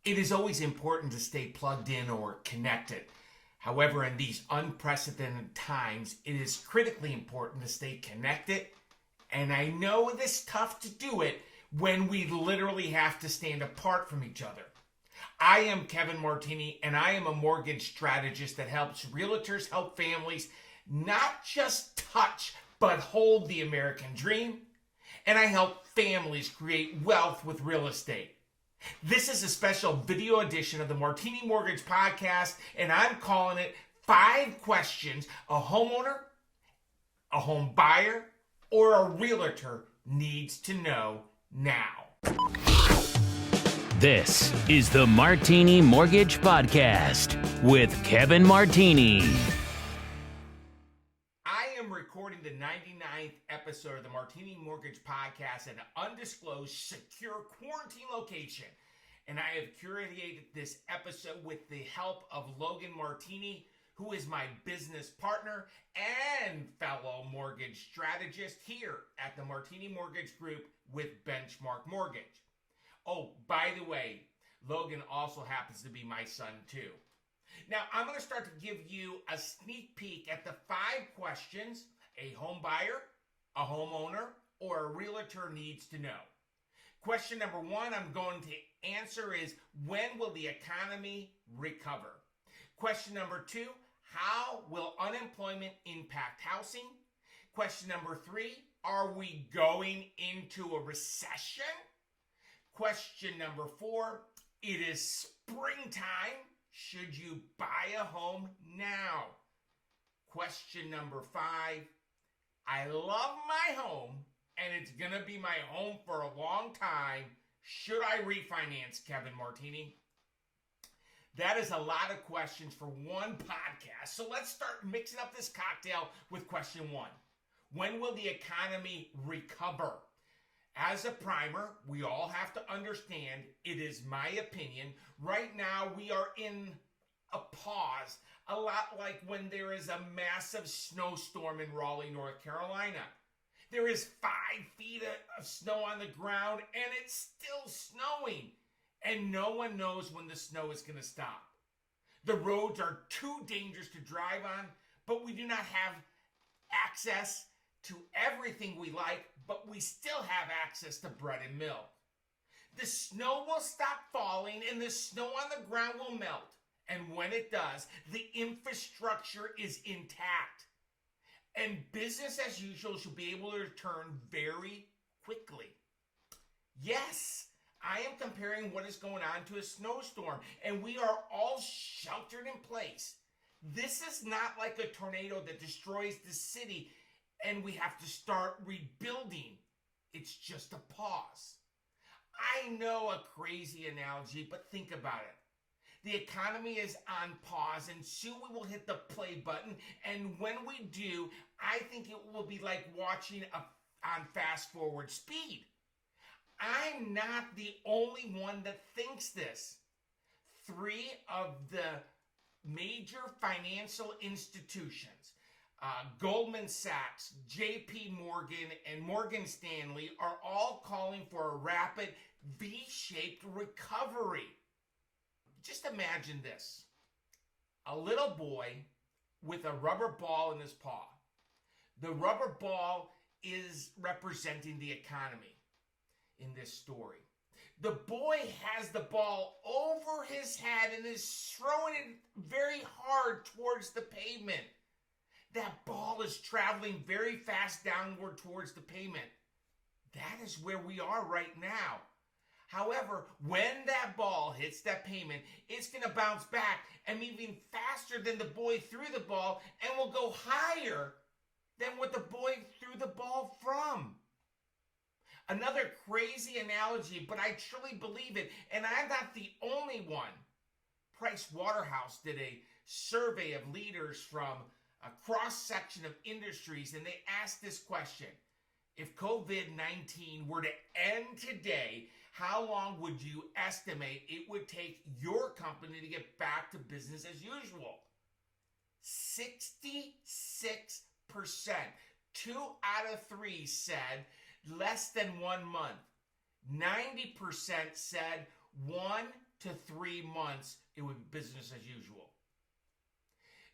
It is always important to stay plugged in or connected. However, in these unprecedented times, it is critically important to stay connected. And I know it is tough to do it when we literally have to stand apart from each other. I am Kevin Martini, and I am a mortgage strategist that helps realtors help families not just touch, but hold the American dream. And I help families create wealth with real estate. This is a special video edition of the Martini Mortgage Podcast, and I'm calling it 5 Questions a Homeowner, a Home Buyer, or a Realtor Needs to Know Now. This is the Martini Mortgage Podcast with Kevin Martini. I am recording the 99th episode of the Martini Mortgage Podcast at an undisclosed, secure quarantine location. And I have curated this episode with the help of Logan Martini, who is my business partner and fellow mortgage strategist here at the Martini Mortgage Group with Benchmark Mortgage. Oh, by the way, Logan also happens to be my son too. Now, I'm going to start to give you a sneak peek at the 5 questions a home buyer, a homeowner, or a realtor needs to know. Question number 1 I'm going to answer is, when will the economy recover? Question number 2, how will unemployment impact housing? Question number 3, are we going into a recession? Question number 4, it is springtime. Should you buy a home now? Question number 5, I love my home and it's going to be my home for a long time. Should I refinance, Kevin Martini? That is a lot of questions for one podcast. So let's start mixing up this cocktail with question 1. When will the economy recover? As a primer, we all have to understand, it is my opinion, right now we are in a pause, a lot like when there is a massive snowstorm in Raleigh, North Carolina. There is 5 feet of snow on the ground and it's still snowing. And no one knows when the snow is going to stop. The roads are too dangerous to drive on, but we do not have access to everything we like, but we still have access to bread and milk. The snow will stop falling and the snow on the ground will melt. And when it does, the infrastructure is intact. And business as usual should be able to return very quickly. Yes, I am comparing what is going on to a snowstorm, and we are all sheltered in place. This is not like a tornado that destroys the city and we have to start rebuilding. It's just a pause. I know a crazy analogy, but think about it. The economy is on pause, and soon we will hit the play button. And when we do, I think it will be like watching on fast forward speed. I'm not the only one that thinks this. 3 of the major financial institutions, Goldman Sachs, JP Morgan, and Morgan Stanley, are all calling for a rapid V-shaped recovery. Just imagine this. A little boy with a rubber ball in his paw. The rubber ball is representing the economy in this story. The boy has the ball over his head and is throwing it very hard towards the pavement. That ball is traveling very fast downward towards the pavement. That is where we are right now. However, when that ball hits that pavement, it's going to bounce back and be even faster than the boy threw the ball, and will go higher than what the boy threw the ball from. Another crazy analogy, but I truly believe it, and I'm not the only one. Price Waterhouse did a survey of leaders from a cross-section of industries, and they asked this question. If COVID-19 were to end today, how long would you estimate it would take your company to get back to business as usual? 66%. 2 out of 3 said less than 1 month. 90% said 1 to 3 months, it would be business as usual.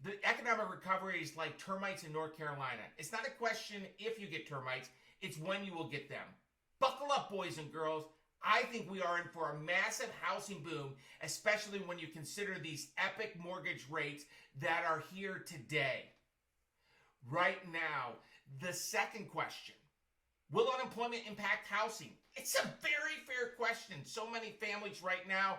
The economic recovery is like termites in North Carolina. It's not a question if you get termites, it's when you will get them. Buckle up, boys and girls. I think we are in for a massive housing boom, especially when you consider these epic mortgage rates that are here today. Right now, the second question, will unemployment impact housing? It's a very fair question. So many families right now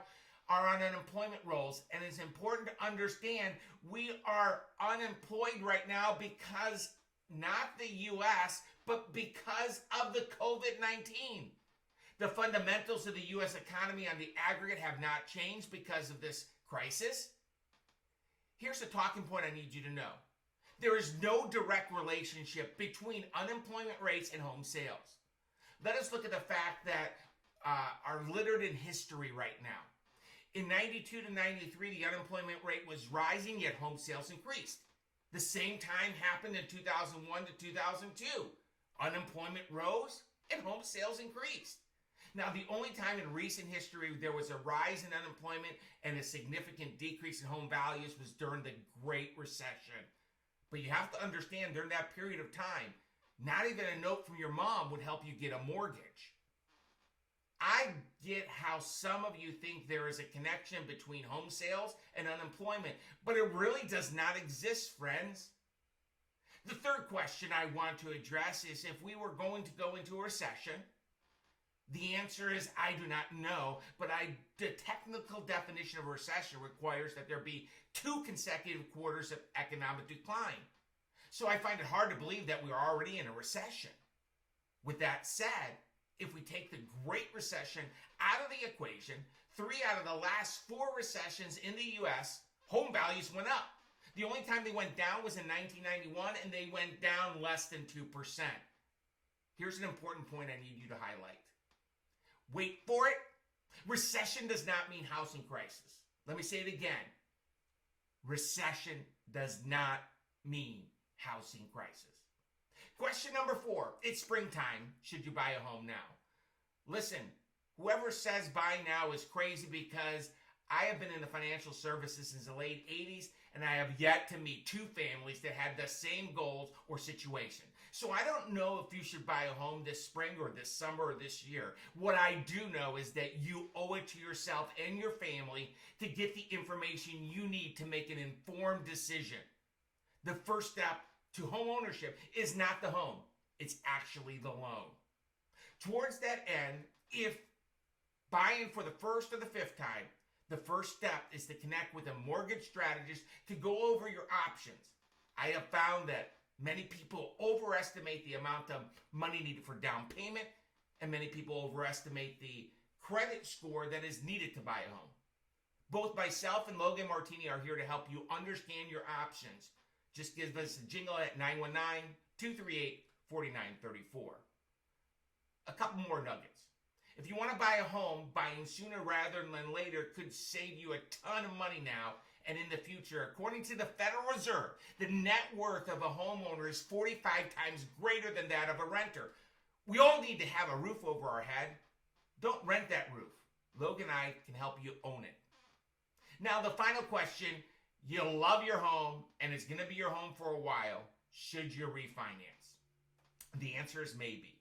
are on unemployment rolls, and it's important to understand we are unemployed right now because not the U.S., but because of the COVID-19. The fundamentals of the U.S. economy on the aggregate have not changed because of this crisis. Here's a talking point I need you to know. There is no direct relationship between unemployment rates and home sales. Let us look at the fact that are littered in history right now. In 92 to 93, the unemployment rate was rising, yet home sales increased. The same time happened in 2001 to 2002. Unemployment rose and home sales increased. Now, the only time in recent history there was a rise in unemployment and a significant decrease in home values was during the Great Recession. But you have to understand, during that period of time, not even a note from your mom would help you get a mortgage. I get how some of you think there is a connection between home sales and unemployment, but it really does not exist, friends. The third question I want to address is if we were going to go into a recession. The answer is I do not know, but the technical definition of a recession requires that there be 2 consecutive quarters of economic decline. So I find it hard to believe that we are already in a recession. With that said, if we take the Great Recession out of the equation, 3 out of the last 4 recessions in the U.S., home values went up. The only time they went down was in 1991, and they went down less than 2%. Here's an important point I need you to highlight. Wait for it. Recession does not mean housing crisis. Let me say it again. Recession does not mean housing crisis. Question number 4. It's springtime. Should you buy a home now? Listen, whoever says buy now is crazy because I have been in the financial services since the late 80s, and I have yet to meet 2 families that had the same goals or situation. So I don't know if you should buy a home this spring or this summer or this year. What I do know is that you owe it to yourself and your family to get the information you need to make an informed decision. The first step to home ownership is not the home. It's actually the loan. Towards that end, if buying for the first or the 5th time, the first step is to connect with a mortgage strategist to go over your options. I have found that many people overestimate the amount of money needed for down payment, and many people overestimate the credit score that is needed to buy a home. Both myself and Logan Martini are here to help you understand your options. Just give us a jingle at 919-238-4934. A couple more nuggets. If you want to buy a home, buying sooner rather than later could save you a ton of money now and in the future. According to the Federal Reserve, the net worth of a homeowner is 45 times greater than that of a renter. We all need to have a roof over our head. Don't rent that roof. Logan and I can help you own it. Now, the final question, you love your home and it's going to be your home for a while. Should you refinance? The answer is maybe.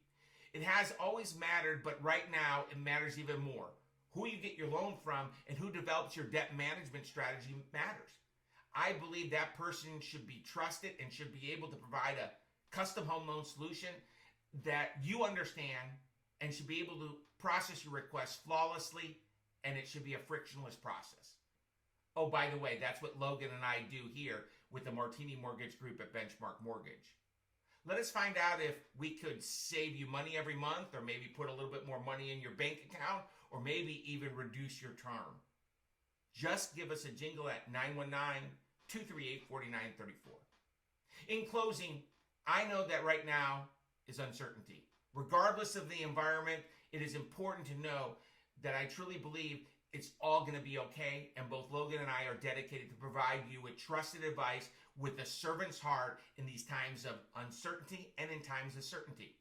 It has always mattered, but right now it matters even more. Who you get your loan from and who develops your debt management strategy matters. I believe that person should be trusted and should be able to provide a custom home loan solution that you understand and should be able to process your request flawlessly, and it should be a frictionless process. Oh, by the way, that's what Logan and I do here with the Martini Mortgage Group at Benchmark Mortgage. Let us find out if we could save you money every month, or maybe put a little bit more money in your bank account, or maybe even reduce your term. Just give us a jingle at 919-238-4934. In closing, I know that right now is uncertainty. Regardless of the environment, it is important to know that I truly believe it's all going to be okay, and both Logan and I are dedicated to provide you with trusted advice with a servant's heart in these times of uncertainty and in times of certainty.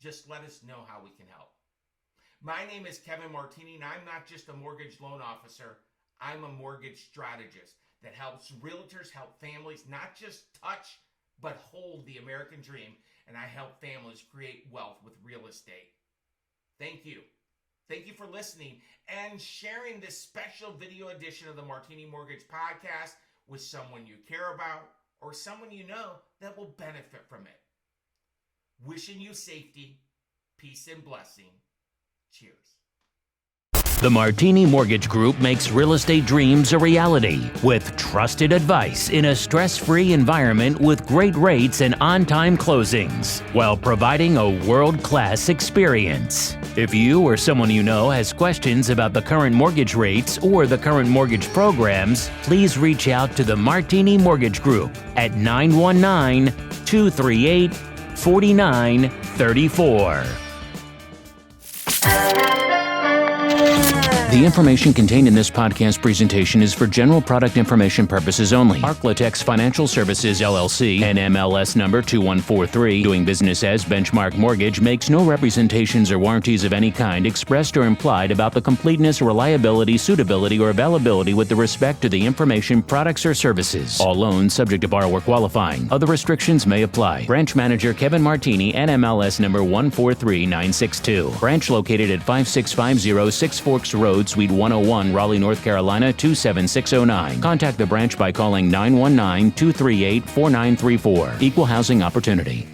Just let us know how we can help. My name is Kevin Martini, and I'm not just a mortgage loan officer. I'm a mortgage strategist that helps realtors help families not just touch, but hold the American dream, and I help families create wealth with real estate. Thank you. Thank you for listening and sharing this special video edition of the Martini Mortgage Podcast with someone you care about or someone you know that will benefit from it. Wishing you safety, peace, and blessing. Cheers. The Martini Mortgage Group makes real estate dreams a reality with trusted advice in a stress-free environment with great rates and on-time closings while providing a world-class experience. If you or someone you know has questions about the current mortgage rates or the current mortgage programs, please reach out to the Martini Mortgage Group at 919-238-4934. The information contained in this podcast presentation is for general product information purposes only. Arklatex Financial Services, LLC, NMLS number 2143, doing business as Benchmark Mortgage, makes no representations or warranties of any kind expressed or implied about the completeness, reliability, suitability, or availability with respect to the information, products, or services. All loans subject to borrower qualifying. Other restrictions may apply. Branch Manager Kevin Martini, NMLS number 143962. Branch located at 5650 Six Forks Road, Suite 101, Raleigh, North Carolina 27609. Contact the branch by calling 919-238-4934. Equal housing opportunity.